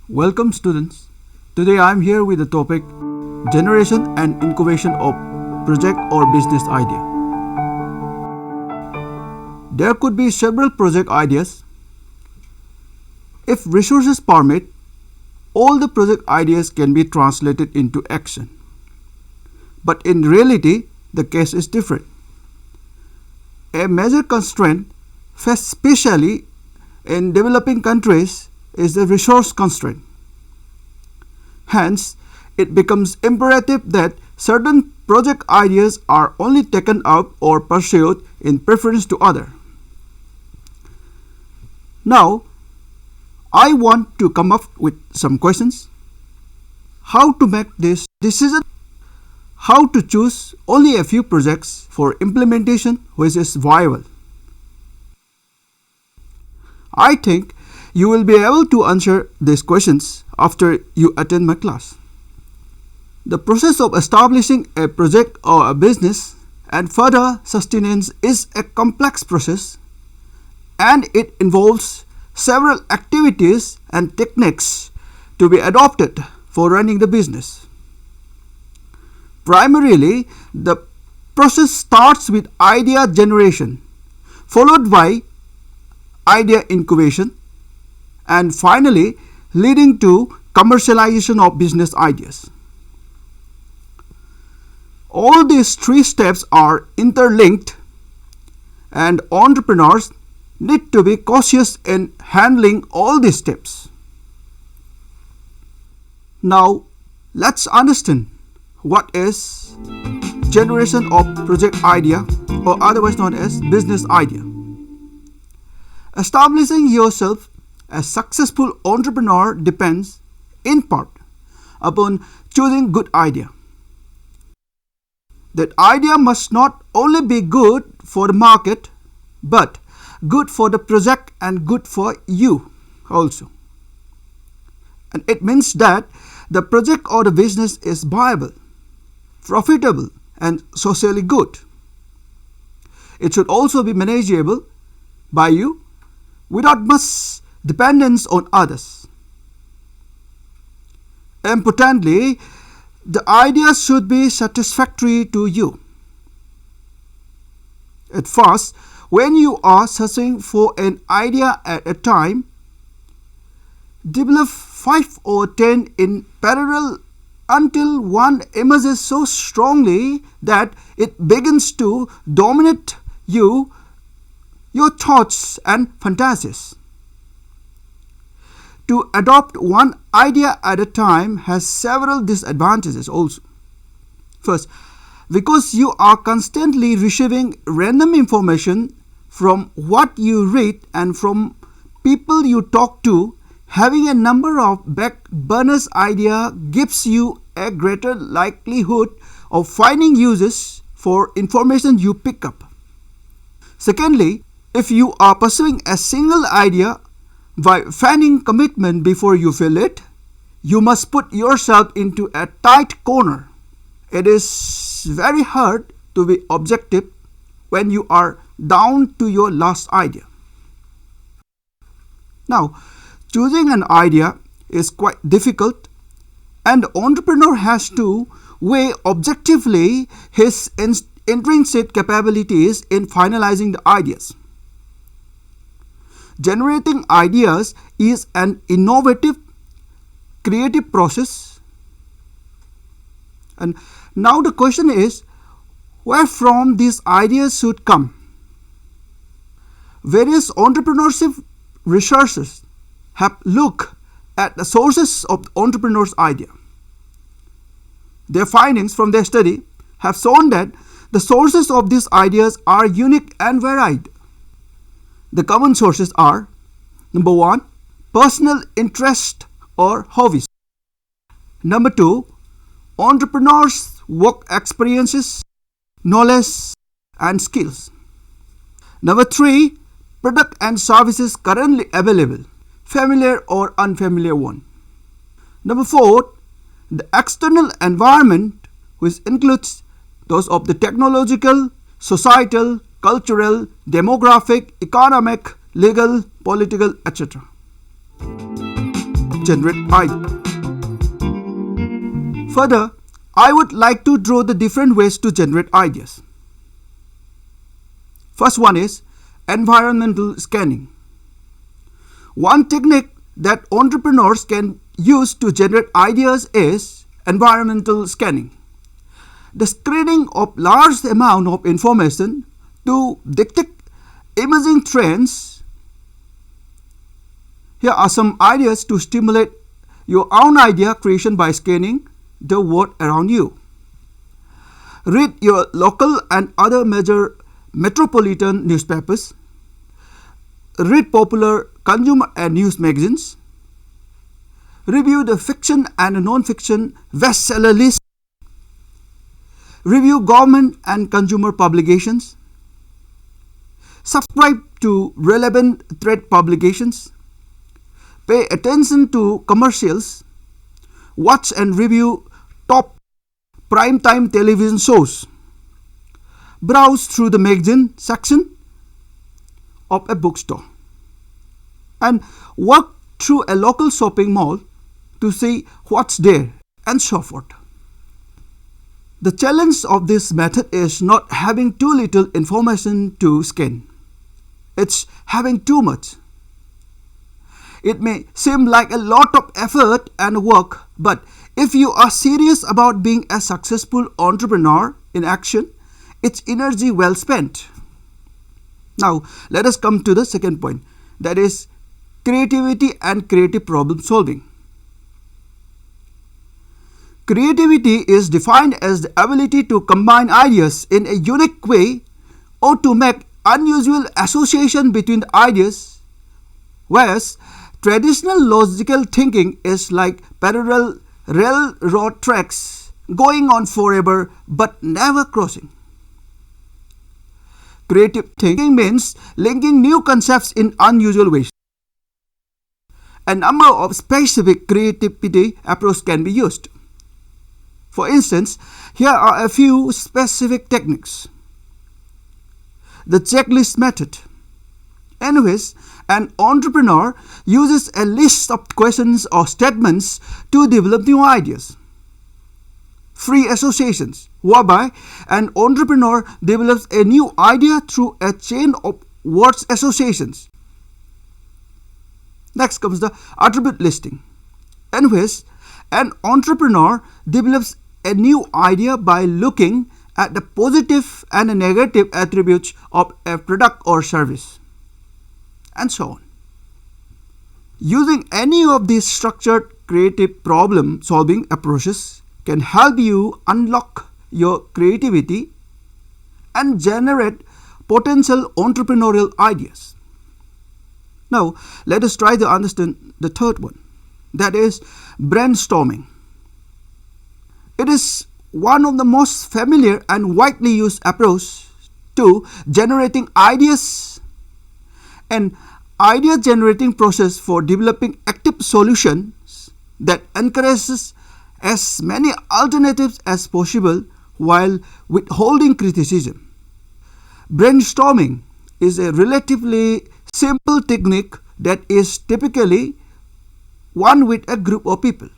Welcome students. Today I am here with the topic Generation and Incubation of Project or Business Idea. There could be several project ideas. If resources permit, all the project ideas can be translated into action. But in reality, the case is different. A major constraint faced especially in developing countries is the resource constraint. Hence, it becomes imperative that certain project ideas are only taken up or pursued in preference to others. Now, I want to come up with some questions. How to make this decision? How to choose only a few projects for implementation which is viable? I think you will be able to answer these questions after you attend my class. The process of establishing a project or a business and further sustenance is a complex process, and it involves several activities and techniques to be adopted for running the business. Primarily, the process starts with idea generation, followed by idea incubation, and finally leading to commercialization of business ideas. All these three steps are interlinked, and entrepreneurs need to be cautious in handling all these steps. Now, let's understand what is generation of project idea, or otherwise known as business idea. Establishing yourself as a successful entrepreneur depends, in part, upon choosing good idea. That idea must not only be good for the market, but good for the project and good for you also. And it means that the project or the business is viable, profitable, and socially good. It should also be manageable by you without much dependence on others. Importantly, the idea should be satisfactory to you. At first, when you are searching for an idea at a time, develop 5 or 10 in parallel until one emerges so strongly that it begins to dominate your thoughts and fantasies. To adopt one idea at a time has several disadvantages also. First, because you are constantly receiving random information from what you read and from people you talk to, having a number of back burners idea gives you a greater likelihood of finding uses for information you pick up. Secondly, if you are pursuing a single idea by feigning commitment before you feel it, you must put yourself into a tight corner. It is very hard to be objective when you are down to your last idea. Now, choosing an idea is quite difficult, and the entrepreneur has to weigh objectively his intrinsic capabilities in finalizing the ideas. Generating ideas is an innovative, creative process. And now the question is, where from these ideas should come? Various entrepreneurship researchers have looked at the sources of the entrepreneur's idea. Their findings from their study have shown that the sources of these ideas are unique and varied. The common sources are: number 1, personal interest or hobbies; number 2, entrepreneurs' work experiences, knowledge, and skills; number 3, product and services currently available, familiar or unfamiliar one; number 4, the external environment, which includes those of the technological, societal, cultural, demographic, economic, legal, political, etc. generate ideas. Further, I would like to draw the different ways to generate ideas. First one is environmental scanning. One technique that entrepreneurs can use to generate ideas is environmental scanning. The screening of large amount of information to detect emerging trends. Here are some ideas to stimulate your own idea creation by scanning the world around you. Read your local and other major metropolitan newspapers. Read popular consumer and news magazines. Review the fiction and non-fiction bestseller list. Review government and consumer publications. Subscribe to relevant trade publications. Pay attention to commercials. Watch and review top primetime television shows. Browse through the magazine section of a bookstore. And walk through a local shopping mall to see what's there and so forth. The challenge of this method is not having too little information to scan. It's having too much. It may seem like a lot of effort and work, but if you are serious about being a successful entrepreneur in action, it's energy well spent. Now, let us come to the second point, that is creativity and creative problem solving. Creativity is defined as the ability to combine ideas in a unique way or to make unusual association between the ideas, whereas traditional logical thinking is like parallel railroad tracks going on forever but never crossing. Creative thinking means linking new concepts in unusual ways. A number of specific creativity approaches can be used. For instance, here are a few specific techniques. The checklist method. In which an entrepreneur uses a list of questions or statements to develop new ideas. Free associations, whereby an entrepreneur develops a new idea through a chain of words associations. Next comes the attribute listing, in which an entrepreneur develops a new idea by looking at the positive and negative attributes of a product or service, and so on. Using any of these structured creative problem solving approaches can help you unlock your creativity and generate potential entrepreneurial ideas. Now, let us try to understand the third one, that is brainstorming. It is one of the most familiar and widely used approaches to generating ideas. An idea generating process for developing active solutions that encourages as many alternatives as possible while withholding criticism. Brainstorming is a relatively simple technique that is typically one with a group of people.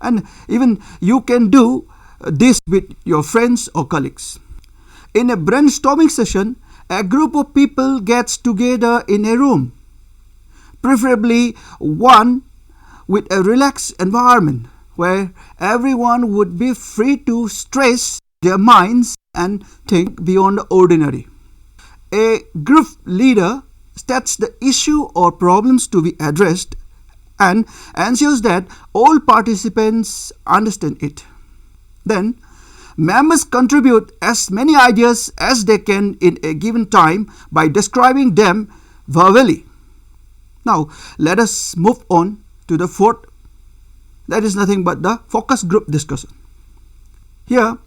And even you can do this with your friends or colleagues. In a brainstorming session, a group of people gets together in a room, preferably one with a relaxed environment where everyone would be free to stretch their minds and think beyond the ordinary. A group leader states the issue or problems to be addressed and ensures that all participants understand it. Then, members contribute as many ideas as they can in a given time by describing them verbally. Now, let us move on to the fourth, that is nothing but the focus group discussion. Here,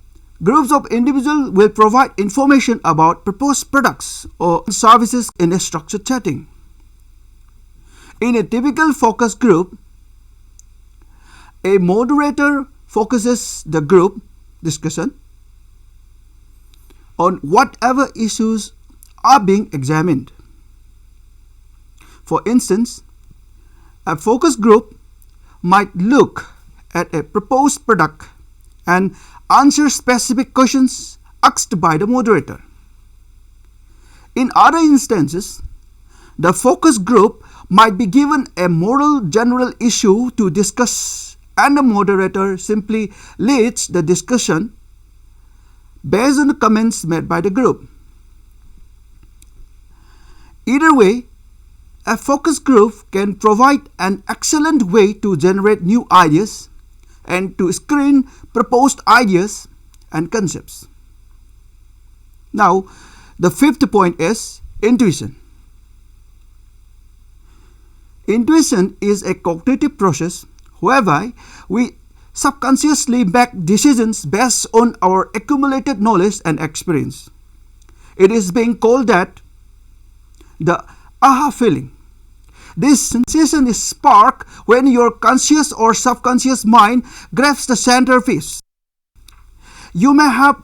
groups of individuals will provide information about proposed products or services in a structured setting. In a typical focus group, a moderator focuses the group discussion on whatever issues are being examined. For instance, A focus group might look at a proposed product and answer specific questions asked by the moderator. In other instances, the focus group might be given a moral general issue to discuss, and the moderator simply leads the discussion based on the comments made by the group. Either way, a focus group can provide an excellent way to generate new ideas and to screen proposed ideas and concepts. Now, the fifth point is intuition. Intuition is a cognitive process whereby we subconsciously make decisions based on our accumulated knowledge and experience. It is being called that the aha feeling. This sensation is sparked when your conscious or subconscious mind grabs the centerpiece. You may have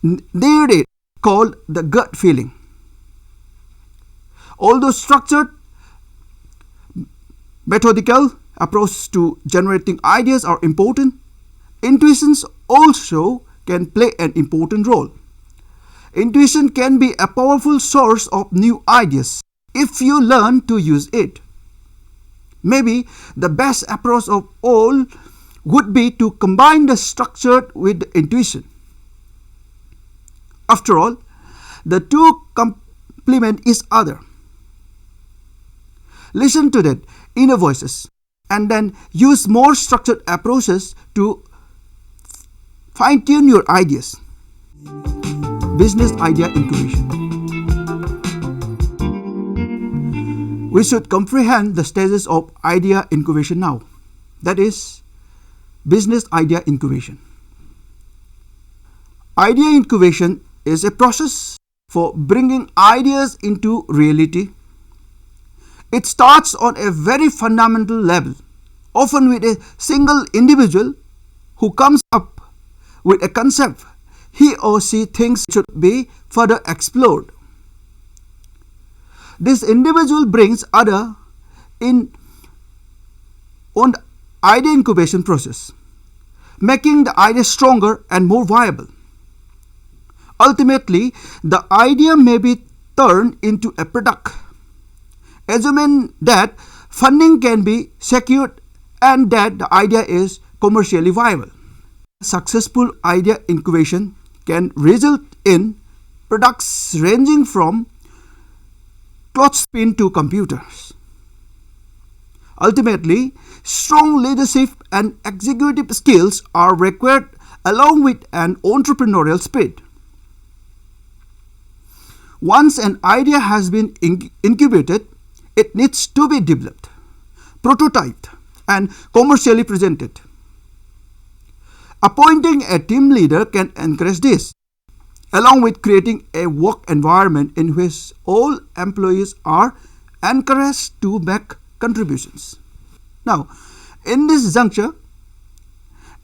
named it, called the gut feeling. Although structured, methodical approach to generating ideas are important, intuitions also can play an important role. Intuition can be a powerful source of new ideas if you learn to use it. Maybe the best approach of all would be to combine the structured with the intuition. After all, the two complement each other. Listen to that inner voices and then use more structured approaches to fine-tune your ideas. Business idea incubation. We should comprehend the stages of idea incubation now. That is, business idea incubation. Idea incubation is a process for bringing ideas into reality. It starts on a very fundamental level, often with a single individual who comes up with a concept he or she thinks should be further explored. This individual brings others in on the idea incubation process, making the idea stronger and more viable. Ultimately, the idea may be turned into a product, assuming that funding can be secured and that the idea is commercially viable. Successful idea incubation can result in products ranging from clothespin to computers. Ultimately, strong leadership and executive skills are required along with an entrepreneurial spirit. Once an idea has been incubated, it needs to be developed, prototyped, and commercially presented. Appointing a team leader can encourage this, along with creating a work environment in which all employees are encouraged to make contributions. Now, in this juncture,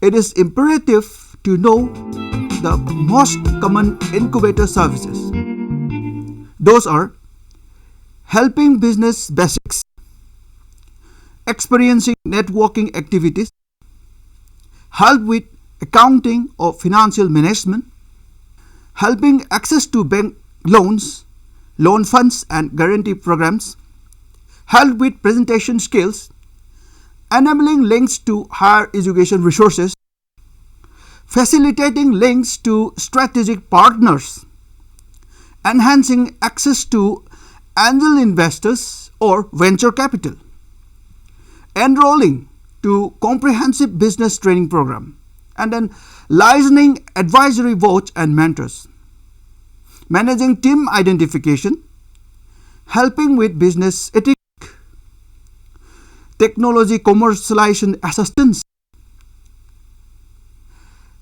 it is imperative to know the most common incubator services. Those are helping business basics, experiencing networking activities, help with accounting or financial management, helping access to bank loans, loan funds and guarantee programs, help with presentation skills, enabling links to higher education resources, facilitating links to strategic partners, enhancing access to angel investors or venture capital, enrolling to comprehensive business training program, and then licensing advisory boards and mentors, managing team identification, helping with business ethics, technology commercialization assistance,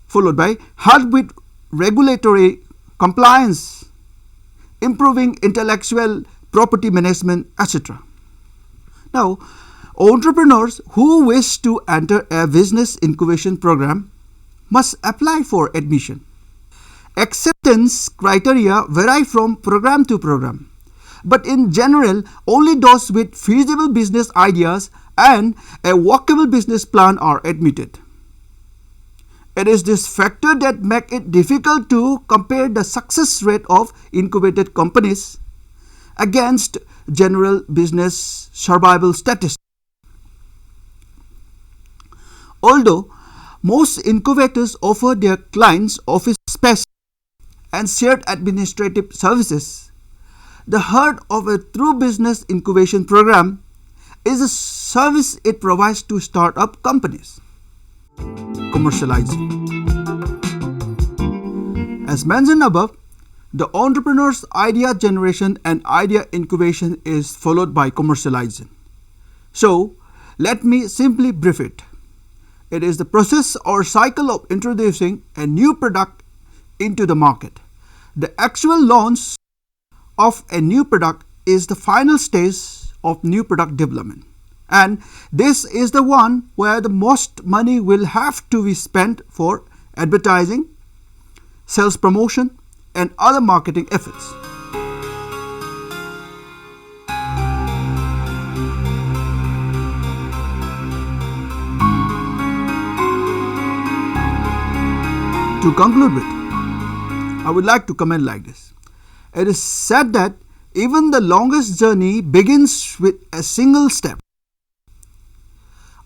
followed by help with regulatory compliance, improving intellectual property management, etc. Now, entrepreneurs who wish to enter a business incubation program must apply for admission. Acceptance criteria vary from program to program, but in general, only those with feasible business ideas and a workable business plan are admitted. It is this factor that makes it difficult to compare the success rate of incubated companies against general business survival statistics. Although most incubators offer their clients office space and shared administrative services, the heart of a true business incubation program is the service it provides to startup companies. Commercializing. As mentioned above, the entrepreneur's idea generation and idea incubation is followed by commercializing. So, let me simply brief it. It is the process or cycle of introducing a new product into the market. The actual launch of a new product is the final stage of new product development, and this is the one where the most money will have to be spent for advertising, sales promotion, and other marketing efforts. To conclude with, I would like to comment like this. It is said that even the longest journey begins with a single step.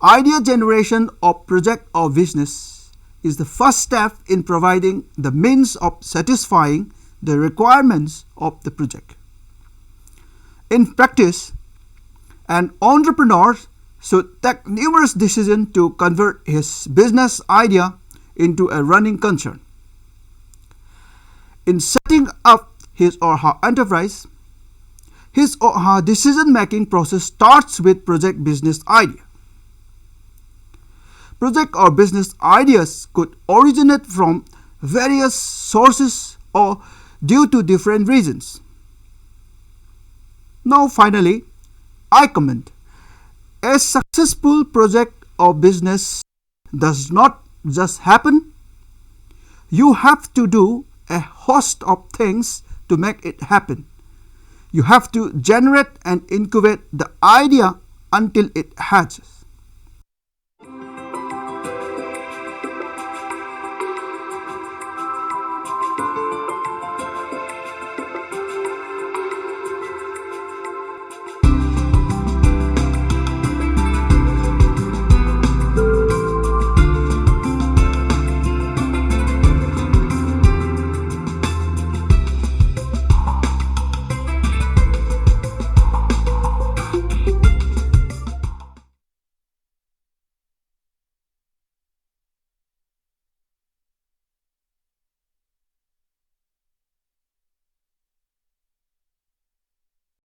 Idea generation of project or business is the first step in providing the means of satisfying the requirements of the project. In practice, an entrepreneur should take numerous decisions to convert his business idea into a running concern. In setting up his or her enterprise, his or her decision-making process starts with project business idea. Project or business ideas could originate from various sources or due to different reasons. Now finally, I comment, a successful project or business does not just happen. You have to do a host of things to make it happen. You have to generate and incubate the idea until it hatches.